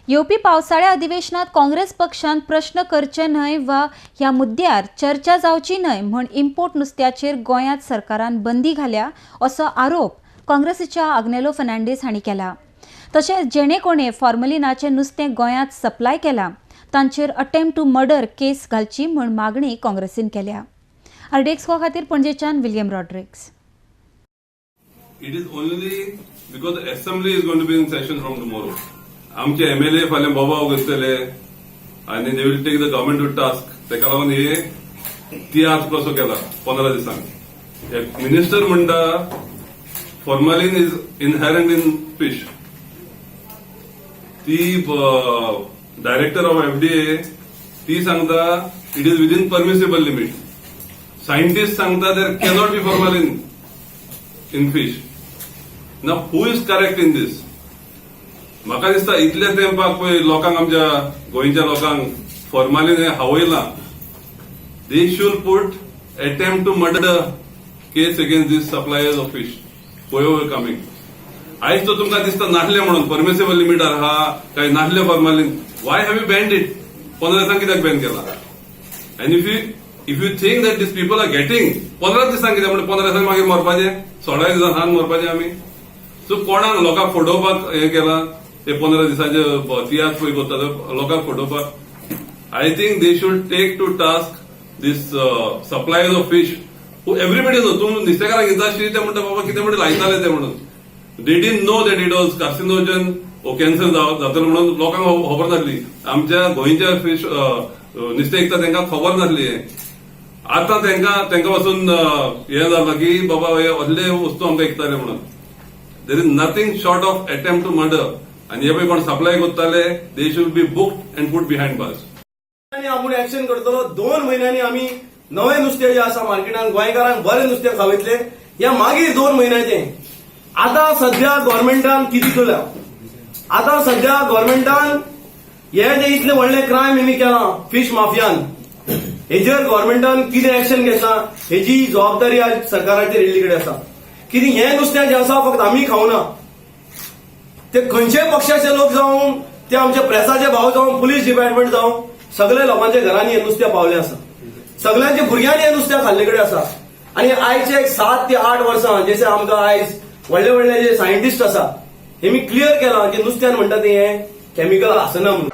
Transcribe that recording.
येवपी पावसाळ्या अधिवेशनात काँग्रेस पक्षान प्रश्न करचे न्हय वा ह्या मुद्द्यार चर्चा जावची न्हय म्हण इम्पोर्ट नुस्त्याचेर गोंयांत सरकारान बंदी घाल्या असो आरोप काँग्रेसीच्या आग्नेलो फर्नांडीस हांणी केला. तशेंच जेणे कोणे फॉर्मलिनाचें नुस्तें गोंयांत सप्लाय केलां तांचेर अटेम्प्ट टू मर्डर केस घालची म्हण मागणी काँग्रेसीन केल्या. आरडीएक्स खातीर पणजेच्यान William Rodricks. It is only because the assembly is going to be in session from tomorrow. आमचे MLA फाल्यां बोबाव घेतले आनी they will take the government to task. तेका लागून हे तियात्र कसो केला 15 दिसांक. मिनिस्टर म्हणटा formalin is inherent in fish. ती डायरेक्टर ऑफ FDA ती सांगता it is within permissible limit. Scientist सांगता there cannot be formalin in fish. Now who is correct in this? म्हाका दिसता इतल्या तेंपाक पळय लोकांक आमच्या गोंयच्या लोकांक फॉर्मालिन हें हावयलां. They should put attempt to murder case against these suppliers of fish whoever coming. आयज तो तुमकां दिसता नासलें म्हणून परमिसिबल लिमिटार आहा काय नासलें formalin. Why have you banned it? 15 दिसांक कित्याक बॅन केला? And if you think that these people are getting 15 दिसांक कित्याक म्हणजे 15 दिसांक मागीर मरपाचें 16 दिसांक हांग मरपाचें आमी. सो कोणाक लोकांक फटोवपाक हें केलां ते 15 दिसांचे तियात्र पळय करता लोकांक फटोवपाक. I think they should take to task these suppliers of fish who everybody know. तूं नुस्तेकारांक दिता आशिल्ली ते म्हणटा बाबा कितें म्हणून लायताले ते म्हणून. They didn't know that it was carcinogen ओ कॅन्सर जातलो म्हणून लोकांक खबर नासली. आमच्या गोंयच्या फिश नुस्तें विकता तांकां खबर नासली. आतां तांकां पासून हें जालां की बाबा हे असले वस्तू आमकां विकताले म्हणून. There is nothing short of attempt to murder. आणि हे पळय कोण सप्लाय करताले they should be booked and put behind bars. आपूण एक्शन करतलो. 2 म्हयन्यांनी आमी नवे नुस्तें जे आसा मार्केटांत गोंयकारांक बरें नुस्तें खावयतले. या मागीर 2 म्हयन्याचें. आतां सध्या गव्हर्मेंटान कितें केलां? आतां सध्या गव्हर्मेंटान हे जे इतले व्हडले क्रायम आमी केला फिश माफियान हेजेर गव्हर्मेंटान कितें एक्शन घेतला हेजी जबाबदारी आज सरकाराचेर येयल्ली कडेन आसा. कितें हें नुस्तें जें आसा फक्त आमी खावना. ते खंयचेय पक्षाचे लोक जावं ते आमचे प्रेसाचे भाव जावं पुलीस डिपार्टमेंट जावं सगळे लोकांच्या घरांनी हें नुस्तें पावलें आसा. सगळ्यांच्या भुरग्यांनी हें नुस्तें खाल्ले कडेन आसा. आनी आयचे 7 ते 8 वर्सां जशें आमकां आयज व्हडले व्हडले जे सायंटिस्ट आसा हेमी क्लियर केलां की नुस्त्यान म्हणटा तें हें कॅमिकल आसना म्हणून.